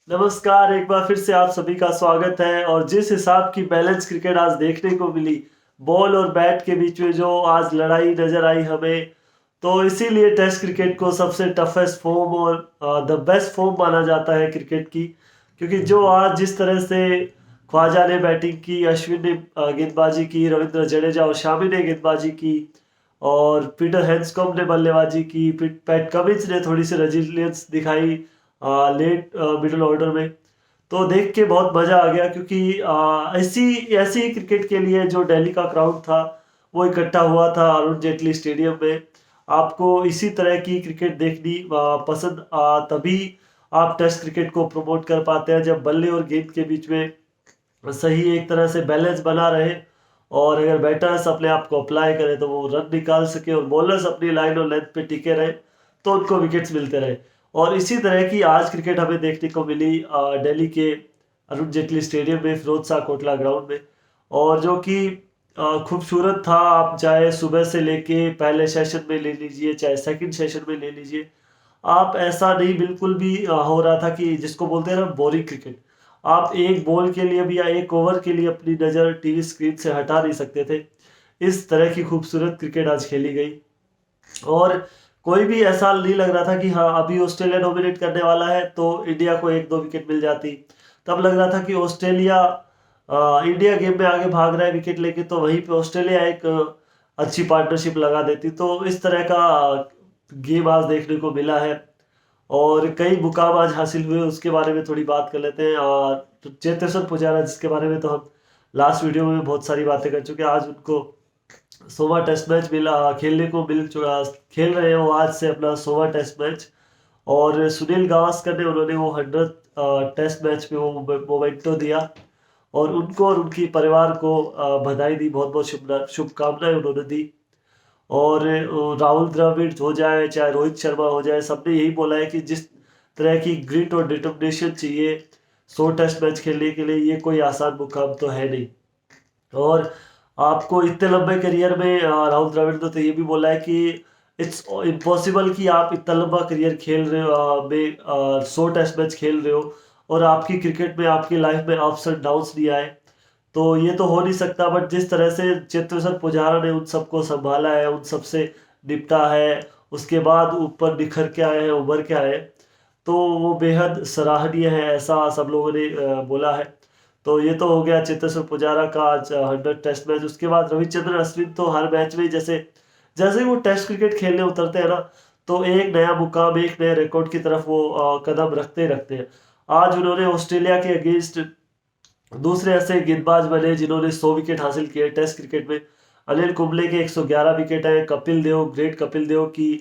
नमस्कार, एक बार फिर से आप सभी का स्वागत है। और जिस हिसाब की बैलेंस क्रिकेट आज देखने को मिली, बॉल और बैट के बीच में जो आज लड़ाई नजर आई हमें, तो इसीलिए टेस्ट क्रिकेट को सबसे टफेस्ट फॉर्म और द बेस्ट फॉर्म माना जाता है क्रिकेट की। क्योंकि जो आज जिस तरह से ख्वाजा ने बैटिंग की, अश्विन ने गेंदबाजी की, रविंद्र जडेजा और शामी ने गेंदबाजी की, और पीटर हैंड्सकॉम्ब ने बल्लेबाजी की, पैट कमिंस ने थोड़ी सी रेजिलियंस दिखाई लेट मिडिल ऑर्डर में। तो देख के बहुत मजा आ गया, क्योंकि ऐसी ऐसी ही क्रिकेट के लिए जो दिल्ली का क्राउड था वो इकट्ठा हुआ था अरुण जेटली स्टेडियम में। आपको इसी तरह की क्रिकेट देखनी पसंद तभी आप टेस्ट क्रिकेट को प्रमोट कर पाते हैं, जब बल्ले और गेंद के बीच में सही एक तरह से बैलेंस बना रहे। और अगर बैटर्स अपने आप को अप्लाई करें तो वो रन निकाल सके, और बॉलर्स अपनी लाइन और लेंथ पे टिके रहे तो उनको विकेट्स मिलते रहे। और इसी तरह की आज क्रिकेट हमें देखने को मिली दिल्ली के अरुण जेटली स्टेडियम में, फिरोज शाह कोटला ग्राउंड में। और जो कि खूबसूरत था। आप चाहे सुबह से लेके पहले सेशन में ले लीजिए, चाहे सेकंड सेशन में ले लीजिए, आप ऐसा नहीं बिल्कुल भी हो रहा था कि जिसको बोलते हैं ना बोरिंग क्रिकेट। आप एक बॉल के लिए भी या एक ओवर के लिए अपनी नज़र टीवी स्क्रीन से हटा नहीं सकते थे। इस तरह की खूबसूरत क्रिकेट आज खेली गई। और कोई भी ऐसा नहीं लग रहा था कि हाँ अभी ऑस्ट्रेलिया डोमिनेट करने वाला है तो इंडिया को एक दो विकेट मिल जाती। तब लग रहा था कि ऑस्ट्रेलिया इंडिया गेम में आगे भाग रहा है विकेट लेके, तो वहीं पे ऑस्ट्रेलिया एक अच्छी पार्टनरशिप लगा देती। तो इस तरह का गेम आज देखने को मिला है। और कई मुकाम आज हासिल हुए, उसके बारे में थोड़ी बात कर लेते हैं। और तो चेतेश्वर पुजारा, जिसके बारे में तो हम लास्ट वीडियो में बहुत सारी बातें कर चुके हैं, आज उनको 100वां टेस्ट मैच मिला, खेलने को मिल चुका। खेल रहे हो आज से अपना 100वां टेस्ट मैच। और सुनील गावस्कर ने उन्होंने वो 100 टेस्ट मैच में वो मोमेंटो दिया, और उनको और उनकी परिवार को बधाई दी, बहुत बहुत शुभकामनाएं उन्होंने दी। और राहुल द्रविड़ हो जाए चाहे रोहित शर्मा हो जाए, सबने यही बोला है कि जिस तरह की ग्रिट और डिटर्मिनेशन चाहिए 100 टेस्ट मैच खेलने के लिए, ये कोई आसान मुकाम तो है नहीं। और आपको इतने लंबे करियर में राहुल द्रविड़ ने तो ये भी बोला है कि इट्स इम्पॉसिबल कि आप इतना लंबा करियर खेल रहे हो, 100 टेस्ट मैच खेल रहे हो, और आपकी क्रिकेट में आपकी लाइफ में अप्स एंड डाउन्स नहीं आए। तो ये तो हो नहीं सकता। बट जिस तरह से चेतेश्वर पुजारा ने उन सबको संभाला है, उन सबसे निपटा है, उसके बाद ऊपर निखर के आए हैं, उभर के आए, तो वो बेहद सराहनीय है, ऐसा सब लोगों ने बोला है। तो ये तो हो गया चेतेश्वर पुजारा का आज 100 टेस्ट मैच। उसके बाद रविचंद्रन अश्विन तो हर मैच में जैसे जैसे ही वो टेस्ट क्रिकेट खेलने उतरते हैं ना, तो एक नया मुकाम, एक नए रिकॉर्ड की तरफ वो कदम रखते रखते हैं। आज उन्होंने ऑस्ट्रेलिया के अगेंस्ट दूसरे ऐसे गेंदबाज बने जिन्होंने 100 विकेट हासिल किए टेस्ट क्रिकेट में। अनिल कुंबले के 111 विकेट है, कपिल देव, ग्रेट कपिल देव की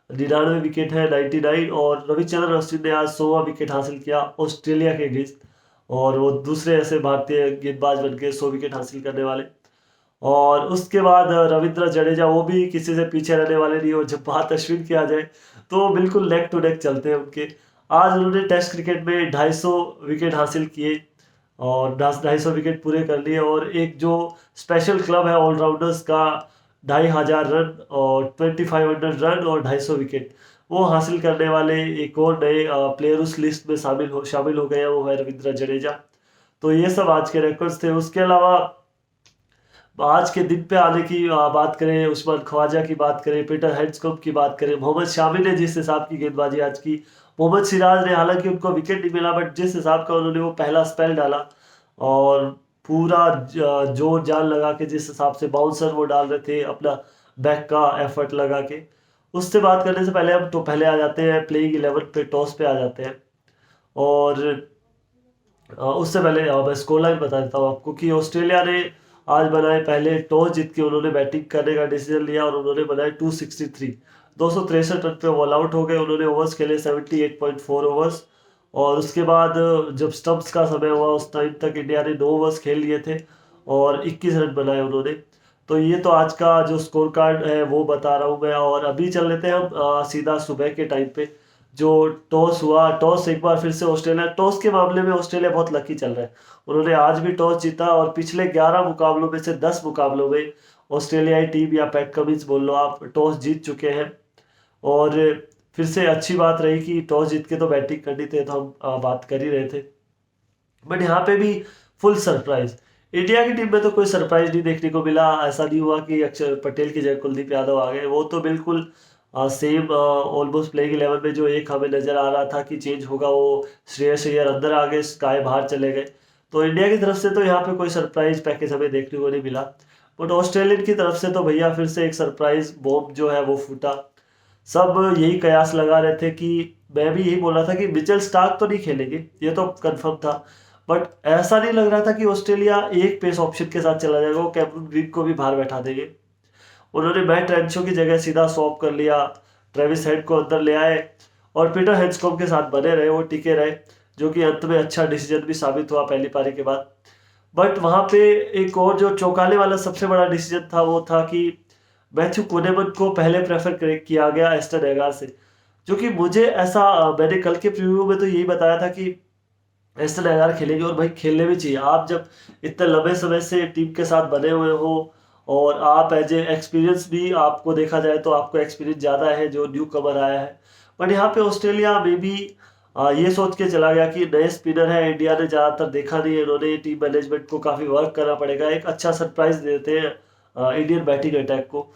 99 विकेट है, 99। और रविचंद्रन अश्विन ने आज 100वां विकेट हासिल किया ऑस्ट्रेलिया के अगेंस्ट। और वो दूसरे ऐसे भारतीय गेंदबाज बन के 100 विकेट हासिल करने वाले। और उसके बाद रविंद्र जडेजा, वो भी किसी से पीछे रहने वाले नहीं। और जब बात अश्विन की आ जाए तो बिल्कुल नेक टू नेक चलते हैं उनके। आज उन्होंने टेस्ट क्रिकेट में 250 विकेट हासिल किए, और 250 विकेट पूरे कर लिए। और एक जो स्पेशल क्लब है ऑलराउंडर्स का, 2500 रन और 2500 रन और 250 विकेट वो हासिल करने वाले एक और नए प्लेयर उस लिस्ट में शामिल हो गए हैं, वो है रविंद्र जडेजा। तो ये सब आज के रिकॉर्ड्स थे। उसके अलावा आज के दिन पे आने की बात करें, उस्मान ख्वाजा की बात करें, पीटर हैंड्सकॉम्ब की बात करें, मोहम्मद शामी ने जिस हिसाब की गेंदबाजी आज की, मोहम्मद सिराज ने हालांकि उनको विकेट नहीं मिला, बट जिस हिसाब का उन्होंने वो पहला स्पेल डाला, और पूरा जोर जान लगा के जिस हिसाब से बाउंसर वो डाल रहे थे, अपना बैक का एफर्ट लगा के। उससे बात करने से पहले हम तो पहले आ जाते हैं प्लेइंग 11 पे, टॉस पे आ जाते हैं। और उससे पहले मैं स्कोर लाइन बता देता हूँ आपको कि ऑस्ट्रेलिया ने आज बनाए, पहले टॉस जीत के उन्होंने बैटिंग करने का डिसीजन लिया, और उन्होंने बनाए 263, 263 रन पे ऑल आउट हो गए। उन्होंने ओवर्स खेले 78.4 ओवर्स। और उसके बाद जब स्टंप्स का समय हुआ, उस टाइम तक इंडिया ने 9 ओवर्स खेल लिए थे, और 21 रन बनाए उन्होंने। तो ये तो आज का जो स्कोर कार्ड है वो बता रहा हूँ मैं। और अभी चल लेते हैं हम सीधा सुबह के टाइम पे। जो टॉस हुआ, टॉस एक बार फिर से ऑस्ट्रेलिया, टॉस के मामले में ऑस्ट्रेलिया बहुत लकी चल रहा है। उन्होंने आज भी टॉस जीता, और पिछले 11 मुकाबलों में से 10 मुकाबलों में ऑस्ट्रेलियाई टीम, या पैट कमिंस बोल लो आप, टॉस जीत चुके हैं। और फिर से अच्छी बात रही कि टॉस जीत के तो बैटिंग करनी थी, तो हम बात कर ही रहे थे। बट यहाँ पे भी फुल सरप्राइज। इंडिया की टीम में तो कोई सरप्राइज नहीं देखने को मिला। ऐसा नहीं हुआ कि अक्षर पटेल की जगह कुलदीप यादव आ गए, वो तो बिल्कुल सेम ऑलमोस्ट प्लेइंग 11 में जो एक हमें नजर आ रहा था कि चेंज होगा, वो श्रेयस अय्यर अंदर आ गए, स्काई बाहर चले गए। तो इंडिया की तरफ से तो यहाँ पे कोई सरप्राइज पैकेज हमें देखने को नहीं मिला। बट ऑस्ट्रेलियन की तरफ से तो भैया फिर से एक सरप्राइज बॉम्ब जो है वो फूटा। सब यही कयास लगा रहे थे कि मैं भी यही बोल रहा था कि मिचेल स्टार्क तो नहीं खेलेंगे, ये तो कंफर्म था। बट ऐसा नहीं लग रहा था कि ऑस्ट्रेलिया एक पेस ऑप्शन के साथ चला जाएगा, वो कैमरून ग्रीन को भी बाहर बैठा देंगे। उन्होंने मैट रेंशो की जगह सीधा स्वॉप कर लिया, ट्रेविस हेड को अंदर ले आए और पीटर हैंड्सकॉम्ब के साथ बने रहे, वो टिके रहे, जो कि अंत में अच्छा डिसीजन भी साबित हुआ पहली पारी के बाद। बट वहां पे एक और जो चौंकाने वाला सबसे बड़ा डिसीजन था वो था कि मैथ्यू कुनेमन को पहले प्रेफर किया गया एस्टन एगार से, जो कि मुझे ऐसा मैंने कल के प्रीव्यू में तो यही बताया था कि एस्टन एगार खेलेंगे, और भाई खेलने भी चाहिए। आप जब इतने लंबे समय से टीम के साथ बने हुए हो और आप एज ए एक्सपीरियंस भी आपको देखा जाए तो आपको एक्सपीरियंस ज़्यादा है जो न्यू कमर आया है। बट यहाँ पे ऑस्ट्रेलिया में भी ये सोच के चला गया कि नए स्पिनर है, इंडिया ने ज़्यादातर देखा नहीं है, इन्होंने टीम मैनेजमेंट को काफ़ी वर्क करना पड़ेगा, एक अच्छा सरप्राइज देते हैं इंडियन बैटिंग अटैक को।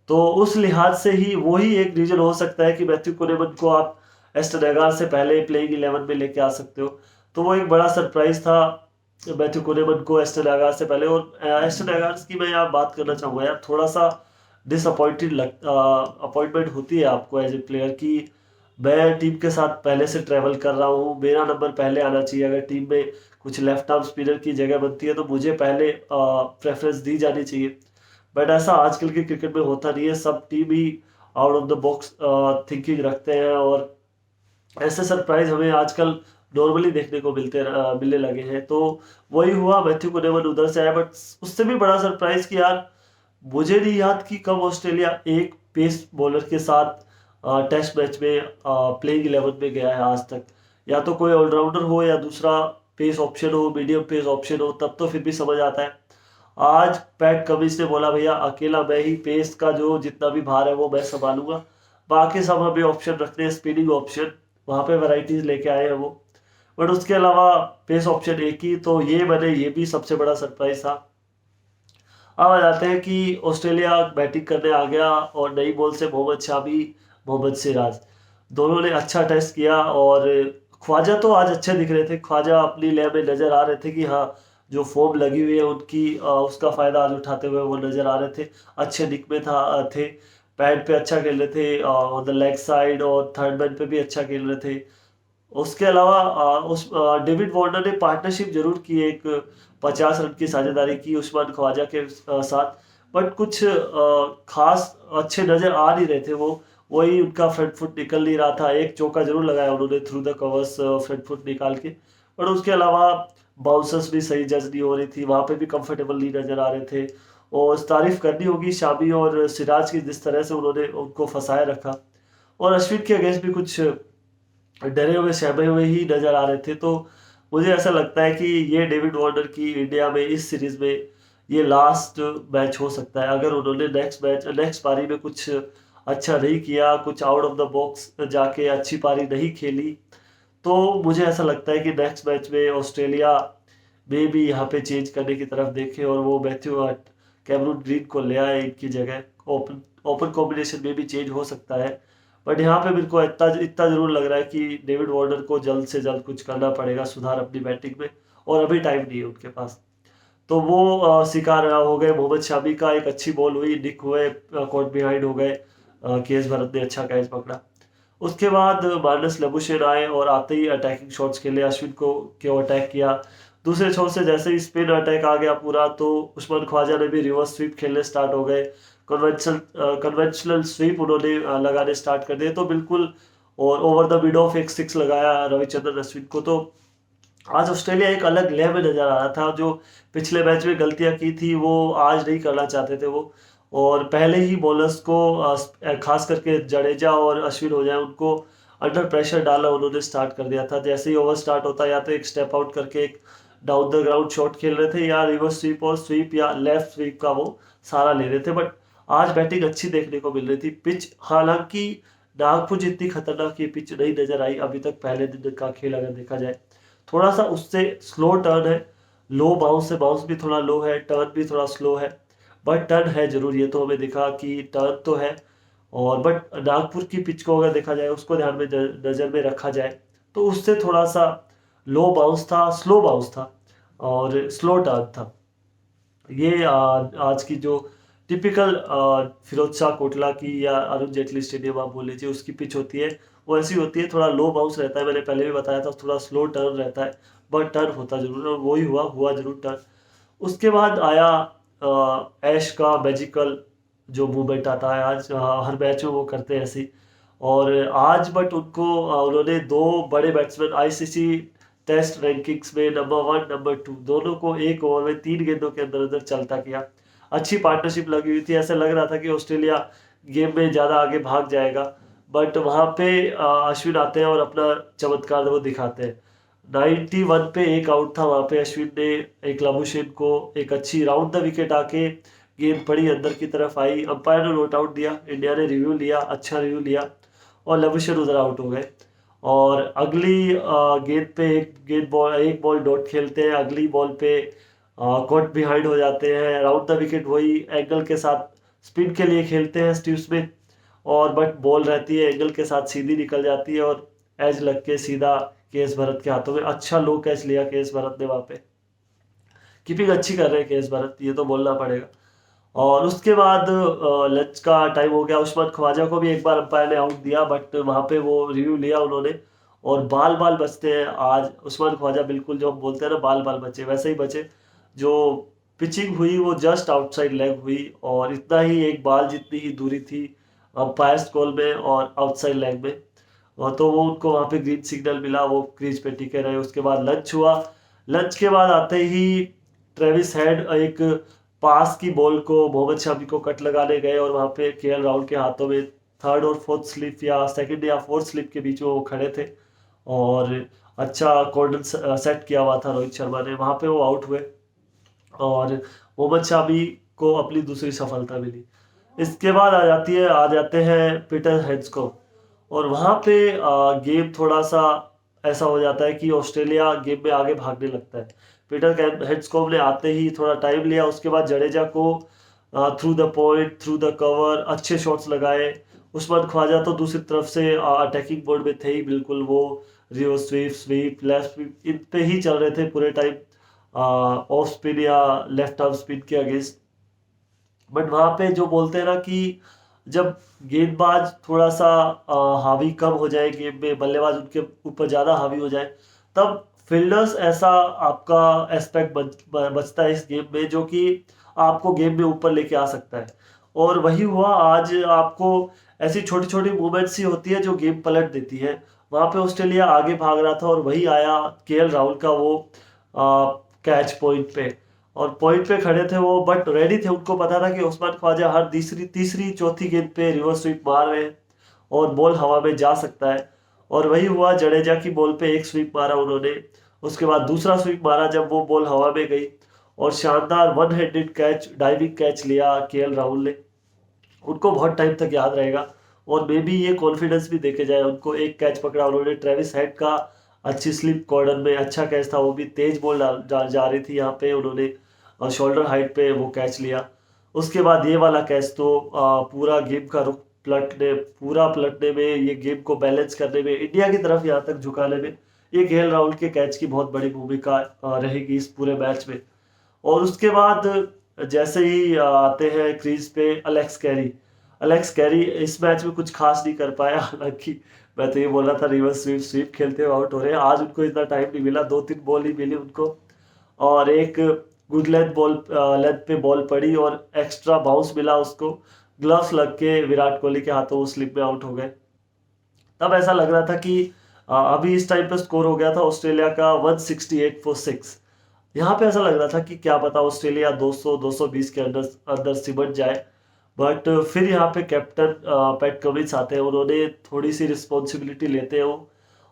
तो उस लिहाज से ही वही एक रीजन हो सकता है कि मैथ्यू कुनेमन को आप एस्टन एगार से पहले प्लेइंग 11 में लेके आ सकते हो। तो वो एक बड़ा सरप्राइज था मैथ्यू कुनेमन को एस्टन एगार से पहले। और एस्टन एगार की मैं यहाँ बात करना चाहूँगा यार, थोड़ा सा डिसअपॉइंटेड अपॉइंटमेंट होती है आपको एज ए प्लेयर की मैं टीम के साथ पहले से ट्रैवल कर रहा हूँ, मेरा नंबर पहले आना चाहिए। अगर टीम में कुछ लेफ्ट आर्म स्पिनर की जगह बनती है तो मुझे पहले प्रेफरेंस दी जानी चाहिए। बट ऐसा आजकल के क्रिकेट में होता नहीं है, सब team he out of the box thinking रखते हैं, और ऐसे सरप्राइज हमें आजकल नॉर्मली देखने को मिलने लगे हैं। तो वही हुआ, मैथ्यू कुनेमन उधर से आया। बट उससे भी बड़ा सरप्राइज कि यार मुझे नहीं याद कि कब ऑस्ट्रेलिया एक पेस बॉलर के साथ टेस्ट मैच में प्लेइंग 11 में गया है आज तक। या तो कोई ऑलराउंडर हो या दूसरा पेस ऑप्शन हो, मीडियम पेस ऑप्शन हो, तब तो फिर भी समझ आता है। आज पैट कमिंस ने बोला भैया अकेला मैं ही पेस का जो जितना भी भार है वो मैं संभालूंगा, बाकी सब हमें ऑप्शन रखने हैं, स्पिनिंग ऑप्शन, वहाँ पे वैरायटीज लेके आए हैं वो। बट उसके अलावा पेस ऑप्शन एक ही, तो ये भी सबसे बड़ा सरप्राइज था। अब आ जाते हैं कि ऑस्ट्रेलिया बैटिंग करने आ गया और नई बॉल से मोहम्मद शामी, मोहम्मद सिराज दोनों ने अच्छा टेस्ट किया। और ख्वाजा तो आज अच्छे दिख रहे थे, ख्वाजा अपनी लय में नजर आ रहे थे कि हाँ जो फॉर्म लगी हुई है उनकी उसका फायदा आज उठाते हुए वो नजर आ रहे थे, अच्छे निक में थे, पैड पे अच्छा खेल रहे थे, ऑन द लेग साइड और थर्ड मैन पे भी अच्छा खेल रहे थे। उसके अलावा उस डेविड वार्नर ने पार्टनरशिप जरूर की, एक 50 रन की साझेदारी की उस्मान ख्वाजा के साथ। बट कुछ खास अच्छे नजर आ नहीं रहे थे वो, वही उनका फ्रंट फुट निकल नहीं रहा था। एक चौका जरूर लगाया उन्होंने through the covers front foot निकाल के, बट उसके अलावा बाउंसर्स भी सही जज नहीं हो रही थी, वहां पे भी कंफर्टेबल नहीं नजर आ रहे थे। और तारीफ करनी होगी शामी और सिराज की, जिस तरह से उन्होंने उनको फंसाए रखा। और अश्विन के अगेंस्ट भी कुछ डरे हुए सहमे हुए ही नजर आ रहे थे। तो मुझे ऐसा लगता है कि ये डेविड वार्नर की इंडिया में इस सीरीज में ये लास्ट मैच हो सकता है। अगर उन्होंने नेक्स्ट पारी में कुछ अच्छा नहीं किया, कुछ आउट ऑफ द बॉक्स जाके अच्छी पारी नहीं खेली, तो मुझे ऐसा लगता है कि नेक्स्ट मैच में ऑस्ट्रेलिया में भी यहाँ पे चेंज करने की तरफ देखे और वो मैथ्यू कैमरून ग्रीन को ले आए इनकी जगह। ओपन ओपन कॉम्बिनेशन में भी चेंज हो सकता है। बट यहाँ पे मेरे को इतना इतना जरूर लग रहा है कि डेविड वार्नर को जल्द से जल्द कुछ करना पड़ेगा, सुधार अपनी बैटिंग में, और अभी टाइम नहीं है उनके पास। तो वो शिकार हो गए मोहम्मद शामी का, एक अच्छी बॉल हुई, निक हुए, कॉट बिहाइंड हो गए, केएस भरत ने अच्छा कैच पकड़ा। उसके बाद मार्नस लेबुशेन आए और आते ही अटैकिंग शॉट्स खेले, अश्विन को क्यों अटैक किया। दूसरे छोर से जैसे ही स्पिन अटैक आ गया पूरा, तो उस्मान ख्वाजा ने भी रिवर्स स्वीप खेलने स्टार्ट हो गए, कन्वेंशनल स्वीप उन्होंने लगाने स्टार्ट कर दिए। तो बिल्कुल, और ओवर द मिड ऑफ एक 6 लगाया रविचंद्रन अश्विन को। तो आज ऑस्ट्रेलिया एक अलग लय में नजर आ रहा था, जो पिछले मैच में गलतियां की थी वो आज नहीं करना चाहते थे वो। और पहले ही बॉलर्स को खास करके जडेजा और अश्विन हो जाए उनको अंडर प्रेशर डालना उन्होंने स्टार्ट कर दिया था। जैसे ही ओवर स्टार्ट होता या तो एक स्टेप आउट करके एक डाउन द ग्राउंड शॉट खेल रहे थे, या रिवर्स स्वीप और स्वीप या लेफ्ट स्वीप का वो सारा ले रहे थे। बट आज बैटिंग अच्छी देखने को मिल रही थी। पिच हालांकि नागपुर जितनी खतरनाक ये पिच नहीं नजर आई अभी तक पहले दिन का खेल अगर देखा जाए। थोड़ा सा उससे स्लो टर्न है, लो बाउंस है, बाउंस भी थोड़ा लो है, टर्न भी थोड़ा स्लो है, बट टर्न है जरूर, ये तो हमें दिखा कि टर्न तो है। और बट नागपुर की पिच को अगर देखा जाए, उसको ध्यान में नजर में रखा जाए, तो उससे थोड़ा सा लो बाउंस था, स्लो बाउंस था और स्लो टर्न था। ये आज की जो टिपिकल फिरोज शाह कोटला की या अरुण जेटली स्टेडियम आप बोल लीजिए उसकी पिच होती है, वो ऐसी होती है, थोड़ा लो बाउंस रहता है, मैंने पहले भी बताया था, थोड़ा स्लो टर्न रहता है, बट टर्न होता जरूर है और वही हुआ जरूर टर्न। उसके बाद आया ऐश का मैजिकल जो मूवमेंट आता है, आज हर मैच में वो करते हैं ऐसी। और आज बट उनको उन्होंने दो बड़े बैट्समैन आईसीसी टेस्ट रैंकिंग्स में नंबर 1 नंबर 2 दोनों को एक ओवर में 3 गेंदों के अंदर अंदर चलता किया। अच्छी पार्टनरशिप लगी हुई थी, ऐसा लग रहा था कि ऑस्ट्रेलिया गेम में ज़्यादा आगे भाग जाएगा, बट वहाँ पे अश्विन आते हैं और अपना चमत्कार वो दिखाते हैं। 91 पे एक आउट था वहाँ पे, अश्विन ने एक लाबुशेन को एक अच्छी राउंड द विकेट आके गेंद पड़ी अंदर की तरफ आई, अंपायर ने नोट आउट दिया, इंडिया ने रिव्यू लिया, अच्छा रिव्यू लिया और लाबुशेन उधर आउट हो गए। और अगली गेंद पे एक बॉल डॉट खेलते हैं, अगली बॉल पे कॉट बिहाइंड हो जाते हैं, राउंड द विकेट वही एंगल के साथ स्पिन के लिए खेलते हैं स्टीव स्मिथ, और बट बॉल रहती है एंगल के साथ सीधी निकल जाती है और एज लग के सीधा केएस भरत के हाथों में। अच्छा लो कैच लिया केएस भरत ने वहाँ पे, कीपिंग अच्छी कर रहे हैं केएस भरत, ये तो बोलना पड़ेगा। और उसके बाद लंच का टाइम हो गया, उस्मान ख्वाजा को भी एक बार अंपायर ने आउट दिया, बट वहाँ पे वो रिव्यू लिया उन्होंने और बाल बाल बचते हैं आज उस्मान ख्वाजा, बिल्कुल जो हम बोलते हैं ना बाल बाल बचे वैसे ही बचे। जो पिचिंग हुई वो जस्ट आउटसाइड लेग हुई और इतना ही, एक बाल जितनी ही दूरी थी अंपायर्स कॉल में और आउटसाइड लेग में, और तो वो उनको वहाँ पे ग्रीन सिग्नल मिला, वो क्रीज पे टिके रहे। उसके बाद लंच हुआ, लंच के बाद आते ही ट्रेविस हेड एक पास की बॉल को मोहम्मद शमी को कट लगाने गए और वहाँ पे केएल राहुल के हाथों में थर्ड और फोर्थ स्लिप या सेकंड या फोर्थ स्लिप के बीच में वो खड़े थे और अच्छा कॉर्नर सेट किया हुआ था रोहित शर्मा ने, वहाँ पे वो आउट हुए और मोहम्मद शमी को अपनी दूसरी सफलता मिली। इसके बाद आ जाते हैं पीटर हेड्सकॉम, और वहाँ पे गेम थोड़ा सा ऐसा हो जाता है कि ऑस्ट्रेलिया गेम में आगे भागने लगता है। पीटर हेड्सकॉम ने आते ही थोड़ा टाइम लिया, उसके बाद जडेजा को through the point through the cover अच्छे शॉट्स लगाए। उस्मान ख्वाजा तो दूसरी तरफ से अटैकिंग मोड में थे ही बिल्कुल, वो reverse sweep sweep left sweep इन पे ही चल रहे थे पूरे टाइम, ऑफ स्पिन या लेफ्ट आर्म स्पिन के अगेंस्ट। बट वहाँ पे जो बोलते हैं ना कि जब गेंदबाज थोड़ा सा हावी कम हो जाए गेम में, बल्लेबाज उनके ऊपर ज़्यादा हावी हो जाए, तब फील्डर्स ऐसा आपका एस्पेक्ट बचता है इस गेम में जो कि आपको गेम में ऊपर लेके आ सकता है। और वही हुआ आज, आपको ऐसी छोटी छोटी मूवमेंट्स ही होती है जो गेम पलट देती है। वहाँ पे ऑस्ट्रेलिया आगे भाग रहा था और वही आया केएल राहुल का वो कैच पॉइंट पे, और पॉइंट पे खड़े थे वो, बट रेडी थे, उनको पता था कि उस्मान ख्वाजा हर तीसरी तीसरी चौथी गेंद पे रिवर्स स्वीप मार रहे हैं और बॉल हवा में जा सकता है। और वही हुआ, जडेजा की बॉल पे एक स्वीप मारा उन्होंने, उसके बाद दूसरा स्वीप मारा जब वो बॉल हवा में गई और शानदार one handed catch diving catch लिया केएल राहुल ने, उनको बहुत टाइम तक याद रहेगा। और मे बी ये कॉन्फिडेंस भी देखे जाए, उनको एक कैच पकड़ा उन्होंने ट्रेविस हेड का, अच्छी स्लिप कॉर्नर में अच्छा कैच था, वो भी तेज बॉल जा रही थी यहाँ पे, उन्होंने शोल्डर हाइट पे वो कैच लिया। उसके बाद ये वाला कैच तो पूरा गेम का रुख पलटने में, ये गेम को बैलेंस करने में, इंडिया की तरफ यहाँ तक झुकाने में ये केएल राहुल के कैच की बहुत बड़ी भूमिका रहेगी इस पूरे मैच में। और उसके बाद जैसे ही आते हैं क्रीज पे अलेक्स कैरी इस मैच में कुछ खास नहीं कर पाया, हालांकि मैं तो ये बोल रहा था रिवर्स स्वीप स्वीप खेलते हुए आउट हो रहे हैं, आज उनको इतना टाइम नहीं मिला, 2-3 बॉल ही मिली उनको और एक गुड लेंथ पे बॉल पड़ी और एक्स्ट्रा बाउंस मिला उसको, ग्लव्स लग के विराट कोहली के हाथों वो स्लिप में आउट हो गए। तब ऐसा लग रहा था कि अभी इस टाइम पे स्कोर हो गया था ऑस्ट्रेलिया का 168 फॉर 6, यहाँ पे ऐसा लग रहा था कि क्या पता ऑस्ट्रेलिया 200-220 के अंदर अंदर सिमट जाए। बट फिर यहाँ पे कैप्टन पैट कमिंस आते हैं, उन्होंने थोड़ी सी रिस्पॉन्सिबिलिटी लेते हैं वो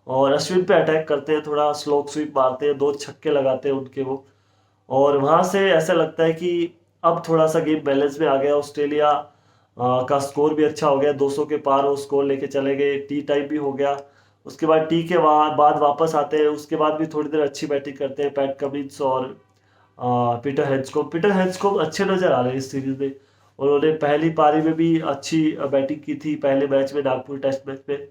और अश्विन पे अटैक करते हैं, थोड़ा स्लो स्वीप मारते हैं, 2 छक्के लगाते हैं उनके वो, और वहाँ से ऐसा लगता है कि अब थोड़ा सा गेम बैलेंस में आ गया ऑस्ट्रेलिया। का स्कोर भी अच्छा हो गया, 200 के पार वो स्कोर लेके चले गए, टी टाइम भी हो गया। उसके बाद टी के बाद वापस आते हैं, उसके बाद भी थोड़ी देर अच्छी बैटिंग करते हैं पैट कमिंस और पीटर हैंड्सकॉम्ब अच्छे नजर आ रहे हैं इस सीरीज में। उन्होंने पहली पारी में भी अच्छी बैटिंग की थी पहले मैच में, नागपुर टेस्ट मैच में,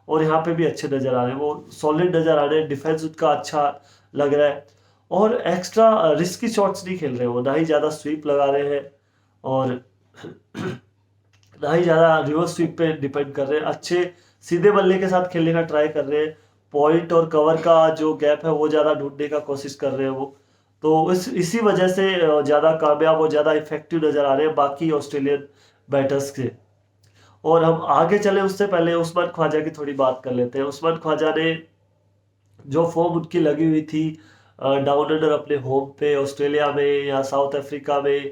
और यहाँ पे भी अच्छे नजर आ रहे हैं, वो सॉलिड नजर आ रहे हैं, डिफेंस उनका अच्छा लग रहा है, और एक्स्ट्रा रिस्की शॉट्स नहीं खेल रहे, वो ना ही ज़्यादा स्वीप लगा रहे हैं और ना ही ज़्यादा रिवर्स स्वीप पे डिपेंड कर रहे हैं, अच्छे सीधे बल्ले के साथ खेलने का ट्राई कर रहे हैं, पॉइंट और कवर का जो गैप है वो ज़्यादा ढूंढने का कोशिश कर रहे हैं वो। तो इसी वजह से ज़्यादा कामयाब और ज़्यादा इफेक्टिव नज़र आ रहे हैं बाकी ऑस्ट्रेलियन बैटर्स के। और हम आगे चले उससे पहले उस्मान ख्वाजा की थोड़ी बात कर लेते हैं। उस्मान ख्वाजा ने जो फॉर्म उनकी लगी हुई थी डाउन अंडर अपने होम पे ऑस्ट्रेलिया में या साउथ अफ्रीका में,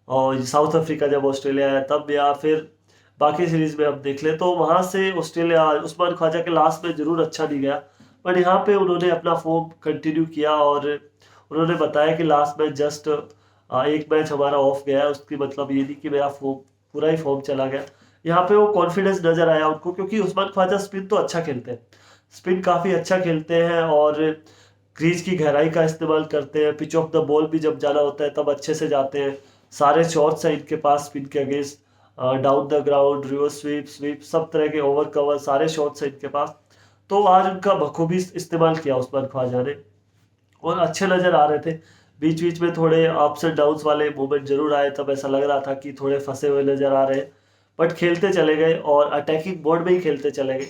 और साउथ अफ्रीका जब ऑस्ट्रेलिया आया तब, या फिर बाकी सीरीज में हम देख ले, तो वहां से ऑस्ट्रेलिया उस्मान ख्वाजा के लास्ट में जरूर अच्छा नहीं गया, बट यहाँ पे उन्होंने अपना फॉर्म कंटिन्यू किया और उन्होंने बताया कि लास्ट मैच जस्ट एक मैच हमारा ऑफ गया है, उसकी मतलब ये नहीं कि मेरा फॉर्म पूरा ही फॉर्म चला गया। यहाँ पे वो कॉन्फिडेंस नजर आया उनको, क्योंकि उस्मान ख्वाजा स्पिन तो अच्छा खेलते हैं, स्पिन काफी अच्छा खेलते हैं और क्रीज की गहराई का इस्तेमाल करते हैं, पिच ऑफ द बॉल भी जब जाना होता है तब अच्छे से जाते हैं, सारे शॉट्स हैं इनके पास स्पिन के against, down the ground, reverse sweep, sweep, सब तरह के ओवर कवर, सारे शॉट्स हैं इनके पास। तो आज उनका बखूबी इस्तेमाल किया उस्मान ख्वाजा ने और अच्छे नजर आ रहे थे। बीच बीच में थोड़े अप्स एंड डाउन्स वाले मूवमेंट जरूर आए, तब ऐसा लग रहा था कि थोड़े फंसे हुए नजर आ रहे हैं, बट खेलते चले गए और अटैकिंग बोर्ड में ही खेलते चले गए,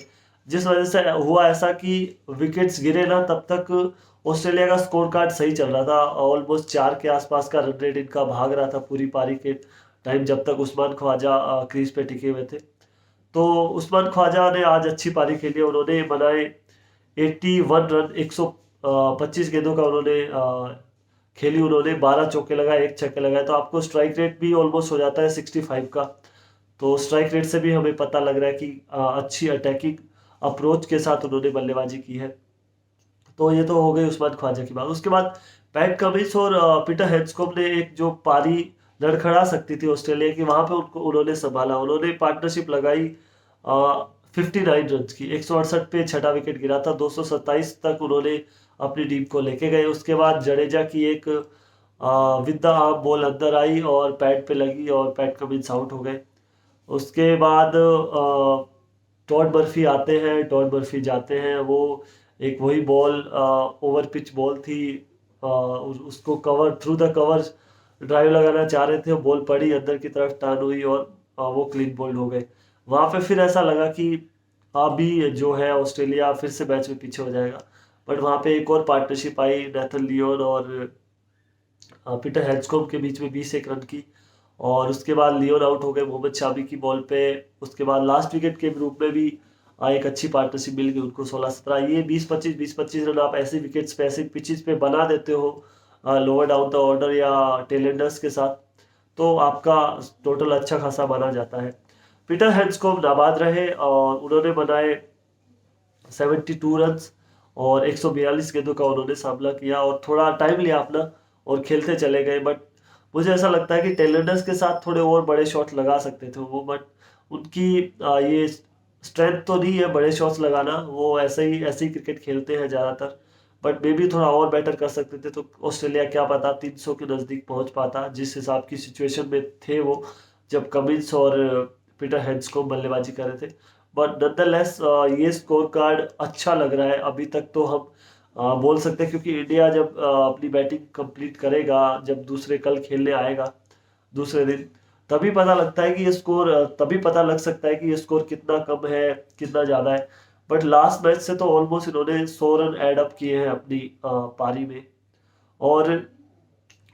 जिस वजह से हुआ ऐसा कि विकेट्स गिरे ना तब तक ऑस्ट्रेलिया का स्कोर कार्ड सही चल रहा था, ऑलमोस्ट 4 के आसपास का रन रेट इनका भाग रहा था पूरी पारी के टाइम, जब तक उस्मान ख्वाजा क्रीज पे टिके हुए थे। तो उस्मान ख्वाजा ने आज अच्छी पारी खेली, उन्होंने बनाए 81 रन, 125 गेंदों का उन्होंने खेली, उन्होंने 12 चौके लगाए, एक छक्के लगाए, तो आपको स्ट्राइक रेट भी ऑलमोस्ट हो जाता है 65 का। तो स्ट्राइक रेट से भी हमें पता लग रहा है कि अच्छी अटैकिंग अप्रोच के साथ उन्होंने बल्लेबाजी की है। तो ये तो हो गई उस्मान ख्वाजा की बात। उसके बाद पैट कमिंस और पीटर हैंड्सकॉम्ब ने एक जो पारी लड़खड़ा सकती थी ऑस्ट्रेलिया की, वहां पे उनको उन्होंने संभाला, उन्होंने पार्टनरशिप लगाई 59 रन की, 168 पे छठा विकेट गिरा था, 227 तक उन्होंने अपनी टीम को लेके गए। उसके बाद जडेजा की एक विद द आर्म बॉल अंदर आई और पैड पे लगी और पैट कमिंस आउट हो गए। उसके बाद टॉड मर्फी आते हैं, टॉड मर्फी जाते हैं, वो एक वही बॉल ओवर पिच बॉल थी, उसको cover through the cover drive लगाना चाह रहे थे, बॉल पड़ी अंदर की तरफ, टर्न हुई और वो क्लीन बोल्ड हो गए। वहां पे फिर ऐसा लगा कि अभी जो है ऑस्ट्रेलिया फिर से मैच में पीछे हो जाएगा, बट वहां पे एक और पार्टनरशिप आई नेथन लियोन और पीटर हैंड्सकॉम्ब के बीच में 21 रन की, और उसके बाद लियोन आउट हो गए मोहम्मद शामी की बॉल पे। उसके बाद लास्ट विकेट के रूप में भी एक अच्छी पार्टनरशिप मिल गई उनको 16-17, ये 20-25 रन आप ऐसे विकेट्स पे ऐसे पिचेस पे बना देते हो लोअर डाउन द ऑर्डर या टेलेंडर्स के साथ, तो आपका टोटल अच्छा खासा माना जाता है। पीटर हैंड्सकॉम्ब नाबाद रहे और उन्होंने बनाए 72 रन और 142 गेंदों का उन्होंने सामना किया और थोड़ा टाइम लिया अपना और खेलते चले गए, बट मुझे ऐसा लगता है कि टेलेंडर्स के साथ थोड़े और बड़े शॉट लगा सकते थे वो, बट उनकी ये स्ट्रेंथ तो नहीं है बड़े शॉट्स लगाना, वो ऐसे ही क्रिकेट खेलते हैं ज़्यादातर, बट मे भी थोड़ा और बेटर कर सकते थे, तो ऑस्ट्रेलिया क्या पता 300 के नज़दीक पहुंच पाता, जिस हिसाब की सिचुएशन में थे वो जब कमिंस और पीटर हैंड्सकॉम्ब बल्लेबाजी कर रहे थे। बट नॉनदलेस ये स्कोर कार्ड अच्छा लग रहा है अभी तक, तो हम बोल सकते हैं, क्योंकि इंडिया जब अपनी बैटिंग कंप्लीट करेगा, जब दूसरे कल खेलने आएगा दूसरे दिन, तभी पता लगता है कि ये स्कोर, तभी पता लग सकता है कि ये स्कोर कितना कम है कितना ज़्यादा है। बट लास्ट मैच से तो ऑलमोस्ट इन्होंने 100 रन एड अप किए हैं अपनी पारी में। और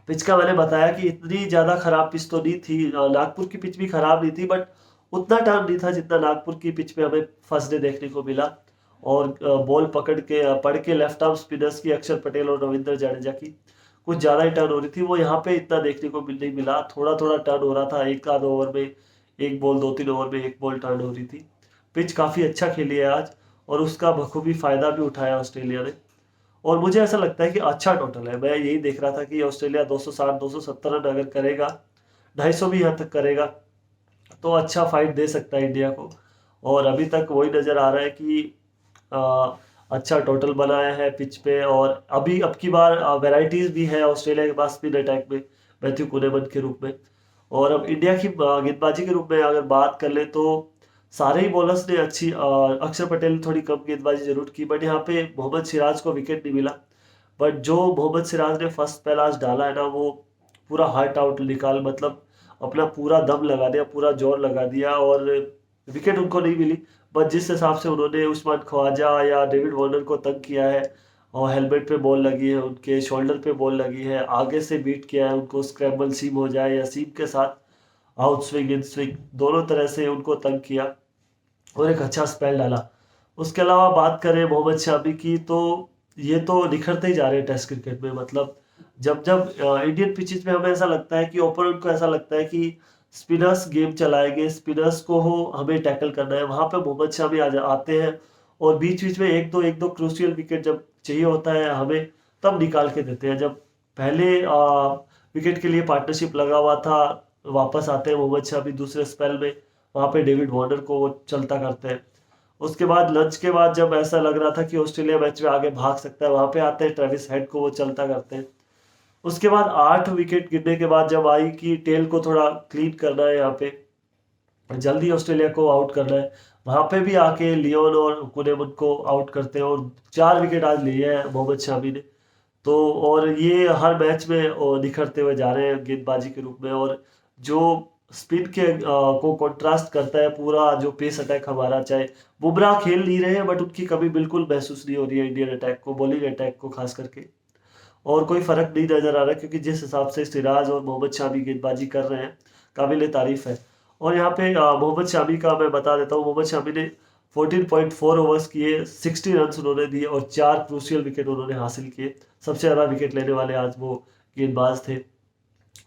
पिच का मैंने बताया कि इतनी ज़्यादा खराब पिच तो नहीं थी, नागपुर की पिच भी खराब नहीं थी, बट उतना टर्न नहीं था जितना नागपुर की पिच पे हमें फर्स्ट डे देखने को मिला। और बॉल पड़ के लेफ्ट आर्म स्पिनर्स की, अक्षर पटेल और रविंद्र जडेजा की कुछ ज़्यादा ही टर्न हो रही थी, वो यहाँ पे इतना देखने को नहीं मिला, थोड़ा थोड़ा टर्न हो रहा था, एक आध ओवर में एक बॉल, 2-3 ओवर में एक बॉल टर्न हो रही थी। पिच काफ़ी अच्छा खेली है आज और उसका बखूबी फायदा भी उठाया ऑस्ट्रेलिया ने, और मुझे ऐसा लगता है कि अच्छा टोटल है। मैं यही देख रहा था कि ऑस्ट्रेलिया 260-270 रन अगर करेगा, 250 भी यहाँ तक करेगा, तो अच्छा फाइट दे सकता है इंडिया को। और अभी तक वही नज़र आ रहा है कि अच्छा टोटल बनाया है पिच पे। और अभी अब की बार वेराइटीज़ भी है ऑस्ट्रेलिया के पास स्पिन अटैक में, मैथ्यू कुनेमन के रूप में। और अब इंडिया की गेंदबाजी के रूप में अगर बात कर ले तो सारे ही बॉलर्स ने अच्छी, अक्षर पटेल ने थोड़ी कम गेंदबाजी जरूर की, बट यहाँ पे मोहम्मद सिराज को विकेट नहीं मिला। बट जो मोहम्मद सिराज ने फर्स्ट पैलास डाला है ना, वो पूरा हार्ट आउट निकाल, मतलब अपना पूरा दम लगा दिया, पूरा जोर लगा दिया, और विकेट उनको नहीं मिली। बट जिस हिसाब से उन्होंने उस्मान ख्वाजा या डेविड वार्नर को तंग किया है, और हेलमेट पे बॉल लगी है, उनके शोल्डर पे बॉल लगी है, आगे से बीट किया है उनको, स्क्रैम्बल सीम हो जाए या सीम के साथ आउट स्विंग इन स्विंग दोनों तरह से उनको तंग किया और एक अच्छा स्पेल डाला। उसके अलावा बात करें मोहम्मद शमी की, तो ये तो निखरते ही जा रहे हैं टेस्ट क्रिकेट में। मतलब जब जब इंडियन पिचेस में हमें ऐसा लगता है कि ओपोनेंट को ऐसा लगता है कि स्पिनर्स गेम चलाएंगे, स्पिनर्स को हो हमें टैकल करना है, वहां पे मोहम्मद शमी आते हैं और बीच बीच में एक दो क्रूशियल विकेट जब चाहिए होता है हमें, तब निकाल के देते हैं। जब पहले विकेट के लिए पार्टनरशिप लगा हुआ था, वापस आते हैं मोहम्मद शमी दूसरे स्पेल में, वहां पे डेविड वार्नर को वो चलता करते हैं। उसके बाद लंच के बाद जब ऐसा लग रहा था कि ऑस्ट्रेलिया मैच में आगे भाग सकता है, वहां पे आते हैं ट्रेविस हेड को वो चलता करते हैं। उसके बाद 8 विकेट गिरने के बाद जब आई कि टेल को थोड़ा क्लीन करना है, यहाँ पे जल्दी ऑस्ट्रेलिया को आउट करना है, वहां पे भी आके लियोन और कुनेमन को आउट करते हैं, और 4 विकेट आज लिए हैं मोहम्मद शमी ने। तो और ये हर मैच में निखरते हुए जा रहे हैं गेंदबाजी के रूप में। और जो स्पिन के को कंट्रास्ट करता है पूरा जो पेस अटैक हमारा, चाहे बुमराह खेल नहीं रहे हैं बट उनकी कमी बिल्कुल महसूस नहीं हो रही है इंडियन अटैक को, बॉलिंग अटैक को खास करके। और कोई फर्क नहीं नजर आ रहा है, क्योंकि जिस हिसाब से सिराज और मोहम्मद शमी गेंदबाजी कर रहे हैं, काबिल तारीफ है। और यहाँ पे मोहम्मद शमी का मैं बता देता हूँ, मोहम्मद शमी ने 14.4 ओवर्स किए, 60 रन उन्होंने दिए और 4 क्रूशियल विकेट उन्होंने हासिल किए। सबसे ज़्यादा विकेट लेने वाले आज वो गेंदबाज थे।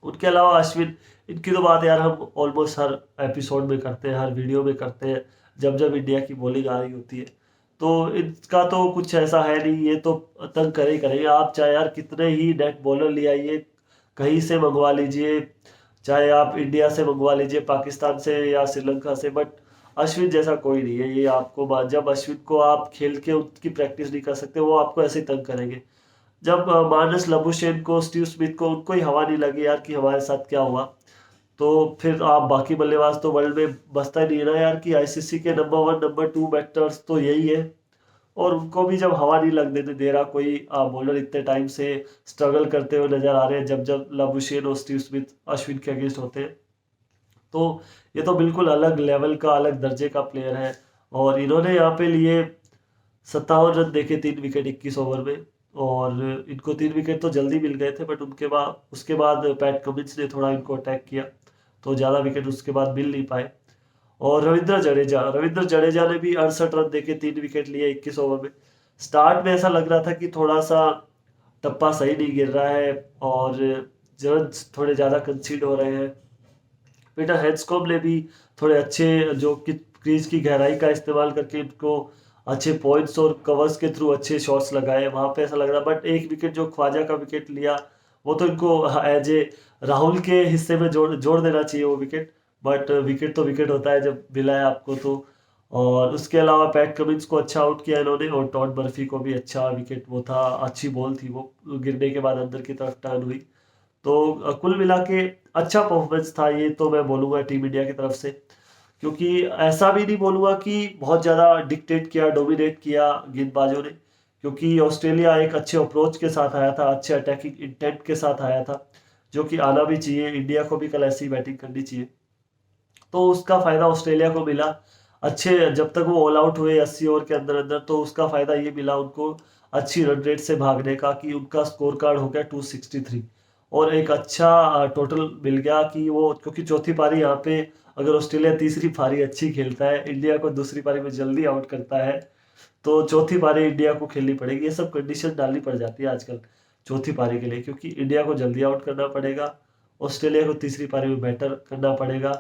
उनके अलावा अश्विन, इनकी तो बात यार हम ऑलमोस्ट हर एपिसोड में करते हैं, हर वीडियो में करते हैं, जब जब इंडिया की बॉलिंग आ रही होती है। तो इनका तो कुछ ऐसा है नहीं, ये तो तंग करे ही करेंगे। आप चाहे यार कितने ही नेट बॉलर ले आइए, कहीं से मंगवा लीजिए, चाहे आप इंडिया से मंगवा लीजिए, पाकिस्तान से या श्रीलंका से, बट अश्विन जैसा कोई नहीं है। ये आपको जब अश्विन को आप खेल के उनकी प्रैक्टिस नहीं कर सकते, वो आपको ऐसे ही तंग करेंगे। जब मार्नस लबुशेन को, स्टीव स्मिथ को, उनको ही हवा नहीं लगी यार कि हमारे साथ क्या हुआ, तो फिर आप बाकी बल्लेबाज तो वर्ल्ड में बचता ही नहीं है ना यार, कि आईसीसी के नंबर 1 नंबर 2 बैटर्स तो यही है। और उनको भी जब हवा नहीं लगने दे रहा कोई बॉलर, इतने टाइम से स्ट्रगल करते हुए नजर आ रहे हैं, जब जब लबुशेन और स्टीव स्मिथ अश्विन के अगेंस्ट होते हैं, तो ये तो बिल्कुल अलग लेवल का, अलग दर्जे का प्लेयर है। और इन्होंने यहाँ पे लिए 57 रन देखे 3 विकेट 21 ओवर में, और इनको 3 विकेट तो जल्दी मिल गए थे, बट उसके बाद पैट कमिंस ने थोड़ा इनको अटैक किया, तो ज़्यादा विकेट उसके बाद मिल नहीं पाए। और रविंद्र जडेजा ने भी 68 रन देके 3 विकेट लिए 21 ओवर में। स्टार्ट में ऐसा लग रहा था कि थोड़ा सा टप्पा सही नहीं गिर रहा है और रन थोड़े ज़्यादा कंसीड हो रहे हैं। पीटर हैंड्सकॉम्ब ने भी थोड़े अच्छे, जो कि क्रीज की गहराई का इस्तेमाल करके इनको अच्छे पॉइंट्स और कवर्स के थ्रू अच्छे शॉट्स लगाए, वहां पे ऐसा लग रहा। बट एक विकेट जो ख्वाजा का विकेट लिया, वो तो इनको एज ए राहुल के हिस्से में जोड़ जोड़ देना चाहिए वो विकेट। बट विकेट तो विकेट होता है जब मिला है आपको तो। और उसके अलावा पैट कमिंस को अच्छा आउट किया इन्होंने, और टॉड मर्फी को भी अच्छा विकेट, वो था, अच्छी बॉल थी वो, गिरने के बाद अंदर की तरफ टर्न हुई। तो कुल मिला के अच्छा परफॉर्मेंस था ये, तो मैं बोलूँगा टीम इंडिया की तरफ से। क्योंकि ऐसा भी नहीं बोलूँगा कि बहुत ज़्यादा डिक्टेट किया, डोमिनेट किया गेंदबाजों ने, क्योंकि ऑस्ट्रेलिया एक अच्छे अप्रोच के साथ आया था, अच्छे अटैकिंग इंटेंट के साथ आया था, जो कि आना भी चाहिए। इंडिया को भी कल ऐसी बैटिंग करनी चाहिए, तो उसका फायदा ऑस्ट्रेलिया को मिला। अच्छे, जब तक वो ऑल आउट हुए 80 ओवर के अंदर अंदर, तो उसका फायदा ये मिला उनको अच्छी रन रेट से भागने का, कि उनका स्कोर कार्ड हो गया 263, और एक अच्छा टोटल मिल गया कि वो, क्योंकि चौथी पारी यहाँ पे अगर ऑस्ट्रेलिया तीसरी पारी अच्छी खेलता है, इंडिया को दूसरी पारी में जल्दी आउट करता है, तो चौथी पारी इंडिया को खेलनी पड़ेगी। ये सब कंडीशन डालनी पड़ जाती है आजकल चौथी पारी के लिए, क्योंकि इंडिया को जल्दी आउट करना पड़ेगा, ऑस्ट्रेलिया को तीसरी पारी में बेटर करना पड़ेगा,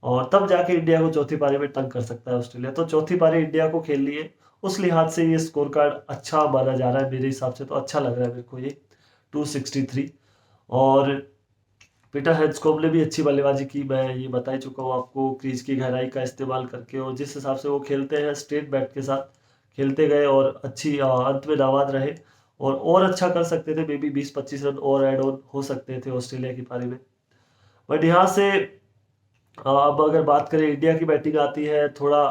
और तब जाके इंडिया को चौथी पारी में तंग कर सकता है ऑस्ट्रेलिया। तो चौथी पारी इंडिया को खेलनी है, उस लिहाज से ये स्कोर कार्ड अच्छा माना जा रहा है मेरे हिसाब से, तो अच्छा लग रहा है मेरे को ये 263। और पीटर हैंड्सकॉम्ब ने भी अच्छी बल्लेबाजी की, मैं ये बता ही चुका हूँ आपको, क्रीज की गहराई का इस्तेमाल करके, और जिस हिसाब से वो खेलते हैं स्ट्रेट बैट के साथ खेलते गए और अच्छी अंत में नाबाद रहे, और अच्छा कर सकते थे, मे बी 20-25 रन और ऐड ऑन हो सकते थे ऑस्ट्रेलिया की पारी में। बट यहाँ से अब अगर बात करें इंडिया की बैटिंग आती है, थोड़ा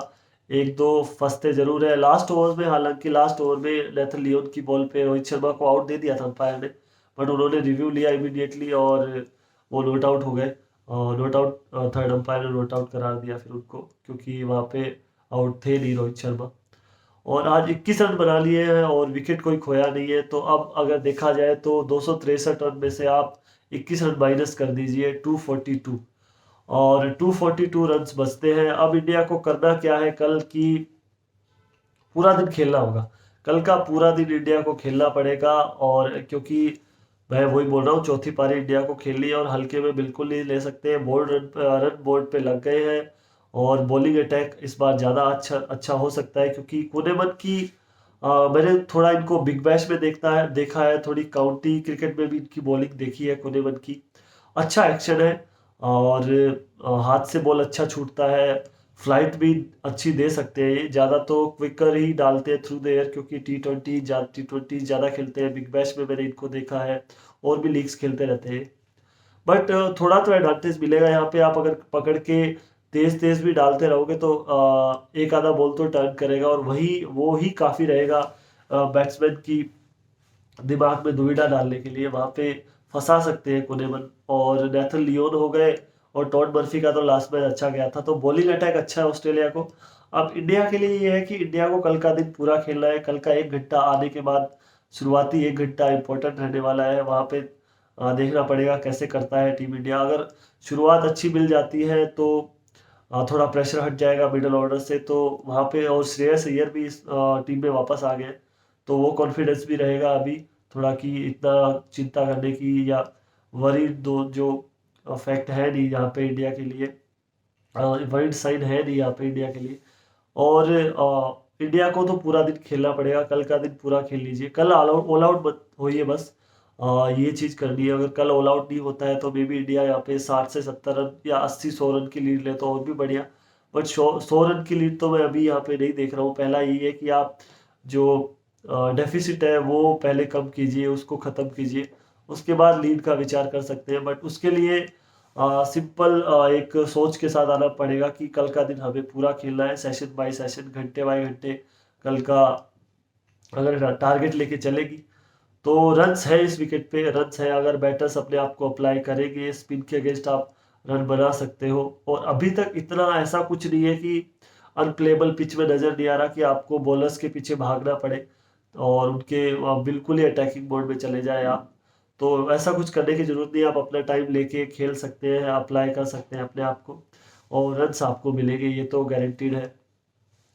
एक दो फंसते जरूर है लास्ट ओवर में। हालांकि लास्ट ओवर में नेथन लियोन की बॉल पे रोहित शर्मा को आउट दे दिया था अंपायर ने, बट उन्होंने रिव्यू लिया इमीडिएटली और वो नॉट आउट हो गए। नॉट आउट, थर्ड अंपायर ने नॉट आउट करार दिया फिर उनको, क्योंकि वहाँ पे आउट थे नहीं रोहित शर्मा। और आज 21 रन बना लिए हैं और विकेट कोई खोया नहीं है, तो अब अगर देखा जाए तो 263 रन में से आप 21 रन माइनस कर दीजिए, 242, और 242 रन्स बचते हैं। अब इंडिया को करना क्या है, कल की पूरा दिन खेलना होगा, कल का पूरा दिन इंडिया को खेलना पड़ेगा। और क्योंकि मैं वही बोल रहा हूँ, चौथी पारी इंडिया को खेलनी है और हल्के में बिल्कुल नहीं ले सकते हैं। रन बोर्ड पे लग गए हैं और बॉलिंग अटैक इस बार ज़्यादा अच्छा हो सकता है, क्योंकि कुनेमन की मैंने थोड़ा इनको बिग बैश में देखा है, थोड़ी काउंटी क्रिकेट में भी इनकी बॉलिंग देखी है कुनेमन की। अच्छा एक्शन है और हाथ से बॉल अच्छा छूटता है, फ्लाइट भी अच्छी दे सकते हैं ये। ज़्यादा तो क्विकर ही डालते हैं थ्रू द एयर, क्योंकि टी ट्वेंटी ज़्यादा खेलते हैं, बिग बैश में मैंने इनको देखा है, और भी लीग्स खेलते रहते हैं। बट थोड़ा तो एडवांटेज मिलेगा यहाँ पे, आप अगर पकड़ के तेज तेज भी डालते रहोगे तो एक आधा बॉल तो टर्न करेगा, और वो ही काफ़ी रहेगा बैट्समैन की दिमाग में दुविधा डालने के लिए। वहां पे फंसा सकते हैं कुनेमन, और नेथन लियोन हो गए, और टॉड मर्फी का तो लास्ट मैच अच्छा गया था, तो बॉलिंग अटैक अच्छा है ऑस्ट्रेलिया को। अब इंडिया के लिए ये है कि इंडिया को कल का दिन पूरा खेलना है, कल का 1 घंटा आने के बाद शुरुआती 1 घंटा इंपॉर्टेंट रहने वाला है। वहां पे देखना पड़ेगा कैसे करता है टीम इंडिया। अगर शुरुआत अच्छी मिल जाती है तो थोड़ा प्रेशर हट जाएगा मिडिल ऑर्डर से, तो वहां पे, और श्रेयस अय्यर भी इस टीम में वापस आ गए, तो वो कॉन्फिडेंस भी रहेगा अभी थोड़ा, कि इतना चिंता करने की या वरी दो जो फैक्ट है नहीं यहाँ पे इंडिया के लिए, वर्ल्ड साइन है नहीं यहाँ पे इंडिया के लिए। और इंडिया को तो पूरा दिन खेलना पड़ेगा, कल का दिन पूरा खेल लीजिए, कल ऑल आउट मत होइए बस। ये चीज़ करनी है, अगर कल ऑल आउट नहीं होता है तो मे बी इंडिया यहाँ पे 60 से 70 रन या 80-100 रन की लीड ले तो और भी बढ़िया। बट 100 रन की लीड तो मैं अभी यहाँ पे नहीं देख रहा हूँ। पहला यही है कि आप जो डेफिसिट है वो पहले कम कीजिए, उसको ख़त्म कीजिए, उसके बाद लीड का विचार कर सकते हैं। बट उसके लिए सिंपल एक सोच के साथ आना पड़ेगा कि कल का दिन हमें पूरा खेलना है, सेशन बाय सेशन, घंटे बाय घंटे। कल का अगर टारगेट लेके चलेगी तो रन्स है, इस विकेट पे रन्स है, अगर बैटर्स अपने आप को अप्लाई करेंगे स्पिन के अगेंस्ट आप रन बना सकते हो। और अभी तक इतना ऐसा कुछ नहीं है कि अनप्लेबल पिच में नजर नहीं आ रहा कि आपको बॉलर्स के पीछे भागना पड़े और उनके बिल्कुल ही अटैकिंग मोड में चले जाए आप। तो ऐसा कुछ करने की जरूरत नहीं है, आप अपना टाइम लेके खेल सकते हैं, अप्लाई कर सकते हैं अपने आप को, और रन्स आपको मिलेंगे, ये तो गारंटीड है।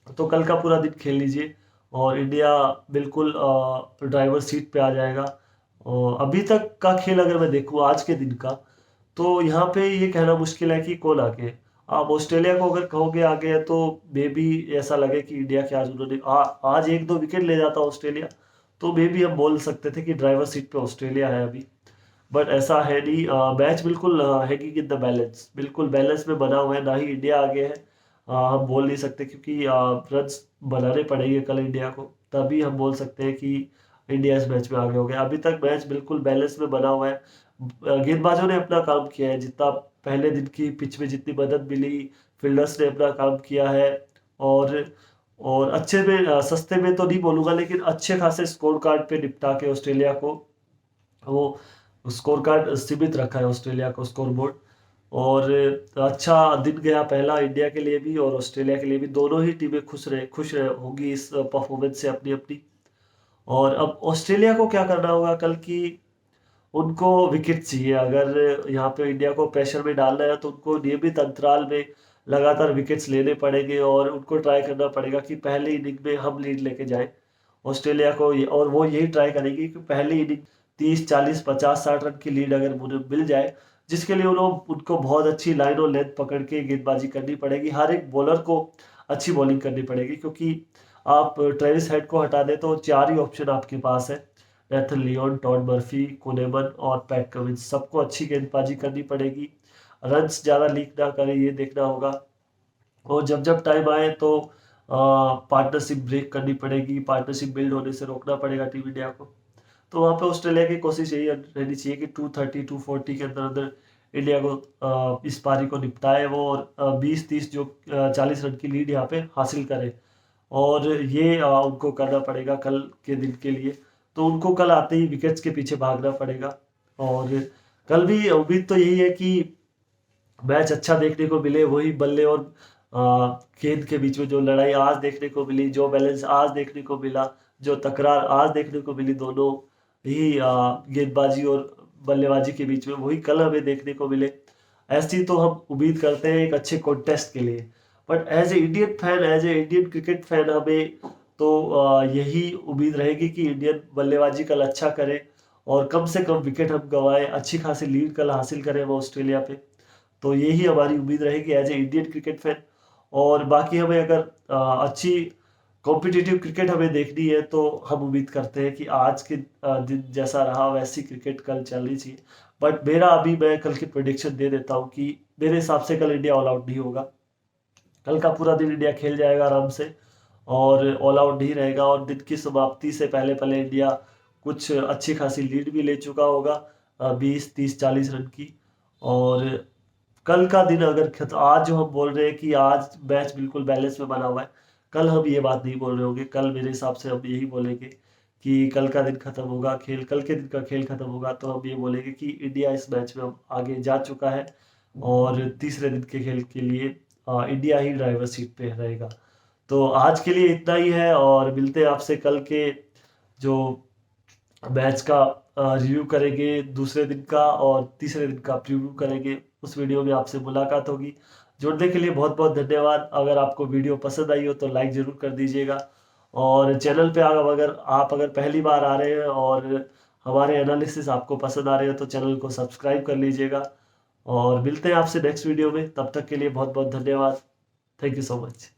तो कल का पूरा दिन खेल लीजिए और इंडिया बिल्कुल ड्राइवर सीट पे आ जाएगा। और अभी तक का खेल अगर मैं देखूँ आज के दिन का, तो यहाँ पे ये कहना मुश्किल है कि कौन आगे है। आप ऑस्ट्रेलिया को अगर कहोगे आगे है तो मे बी ऐसा लगे कि इंडिया के आज उन्होंने आज 1-2 विकेट ले जाता ऑस्ट्रेलिया, तो मे बी हम बोल सकते थे कि ड्राइवर सीट पे ऑस्ट्रेलिया है अभी। बट ऐसा है नहीं, मैच बिल्कुल हैगिंग इन द बैलेंस, बिल्कुल बैलेंस में बना हुआ है, ना ही इंडिया आगे है। हम बोल नहीं सकते, क्योंकि रन्स बनाने पड़ेंगे कल इंडिया को, तभी हम बोल सकते हैं कि इंडिया इस मैच में आगे हो गया। अभी तक मैच बिल्कुल बैलेंस में बना हुआ है। गेंदबाजों ने अपना काम किया है, जितना पहले दिन की पिच में जितनी मदद मिली, फील्डर्स ने अपना काम किया है। और अच्छे में सस्ते में तो नहीं बोलूंगा, लेकिन अच्छे खासे स्कोर कार्ड पे निपटा के ऑस्ट्रेलिया को वो स्कोर कार्ड सीमित रखा है ऑस्ट्रेलिया को, स्कोर बोर्ड। और अच्छा दिन गया पहला इंडिया के लिए भी और ऑस्ट्रेलिया के लिए भी, दोनों ही टीमें खुश रहे होंगी इस परफॉर्मेंस से अपनी अपनी। और अब ऑस्ट्रेलिया को क्या करना होगा कल की, उनको विकेट चाहिए। अगर यहाँ पे इंडिया को प्रेशर में डालना है तो उनको नियमित अंतराल में लगातार विकेट्स लेने पड़ेंगे, और उनको ट्राई करना पड़ेगा कि पहले इनिंग में हम लीड लेके जाए ऑस्ट्रेलिया को और वो यही ट्राई करेंगे कि पहली इनिंग 30-40-50-60 रन की लीड अगर उन्हें मिल जाए, जिसके लिए उनको बहुत अच्छी लाइन और लेंथ पकड़ के गेंदबाजी करनी पड़ेगी। हर एक बॉलर को अच्छी बॉलिंग करनी पड़ेगी, क्योंकि आप ट्रेविस हेड को हटा दें तो 4 ही ऑप्शन आपके पास है, नेथन लियोन, टॉड मर्फी, कुनेमन और पैट कमिंस, सबको अच्छी गेंदबाजी करनी पड़ेगी, रन्स ज़्यादा लीक ना करें ये देखना होगा। और जब जब टाइम आए तो पार्टनरशिप ब्रेक करनी पड़ेगी, पार्टनरशिप बिल्ड होने से रोकना पड़ेगा टीम इंडिया को। तो वहाँ पे ऑस्ट्रेलिया की कोशिश यही रहनी चाहिए कि 230 240 के अंदर अंदर इंडिया को इस पारी को निपटाए वो, और 20-30 जो 40 रन की लीड यहाँ पे हासिल करे। और ये उनको करना पड़ेगा कल के दिन के लिए। तो उनको कल आते ही विकेट्स के पीछे भागना पड़ेगा। और कल भी उम्मीद तो यही है कि मैच अच्छा देखने को मिले, वही बल्ले और गेंद के बीच में जो लड़ाई आज देखने को मिली, जो बैलेंस आज देखने को मिला, जो तकरार आज देखने को मिली दोनों ही गेंदबाजी और बल्लेबाजी के बीच में, वही कल हमें देखने को मिले। ऐसी तो हम उम्मीद करते हैं एक अच्छे कॉन्टेस्ट के लिए। But as a Indian fan, as a Indian cricket fan, हमें तो यही उम्मीद रहेगी कि इंडियन बल्लेबाजी कल अच्छा करे और कम से कम विकेट हम गंवाएं, अच्छी खासी लीड कल हासिल करें वो ऑस्ट्रेलिया पे। तो यही हमारी उम्मीद रहेगी as a Indian cricket fan. और बाकी हमें अगर अच्छी कॉम्पिटिटिव क्रिकेट हमें देखनी है तो हम उम्मीद करते हैं कि आज के दिन जैसा रहा वैसी क्रिकेट कल चलनी चाहिए। बट मैं कल की प्रेडिक्शन दे देता हूँ कि मेरे हिसाब से कल इंडिया ऑल आउट नहीं होगा। कल का पूरा दिन इंडिया खेल जाएगा आराम से और ऑल आउट नहीं रहेगा, और दिन की समाप्ति से पहले पहले इंडिया कुछ अच्छी खासी लीड भी ले चुका होगा 20-30-40 रन की। और कल का दिन अगर आज जो हम बोल रहे हैं कि आज मैच बिल्कुल बैलेंस में बना हुआ है, कल हम ये बात नहीं बोल रहे होंगे। कल मेरे हिसाब से हम यही बोलेंगे कि कल का दिन खत्म होगा, कल के दिन का खेल खत्म होगा, तो हम ये बोलेंगे कि इंडिया इस मैच में हम आगे जा चुका है और तीसरे दिन के खेल के लिए इंडिया ही ड्राइवर सीट पे रहेगा। तो आज के लिए इतना ही है और मिलते हैं आपसे कल के जो मैच का रिव्यू करेंगे, दूसरे दिन का और तीसरे दिन का प्रीव्यू करेंगे। उस वीडियो में आपसे मुलाकात होगी। जुड़ने के लिए बहुत बहुत धन्यवाद। अगर आपको वीडियो पसंद आई हो तो लाइक ज़रूर कर दीजिएगा, और चैनल पे अगर पहली बार आ रहे हैं और हमारे एनालिसिस आपको पसंद आ रहे हैं तो चैनल को सब्सक्राइब कर लीजिएगा। और मिलते हैं आपसे नेक्स्ट वीडियो में, तब तक के लिए बहुत बहुत धन्यवाद। Thank you so much.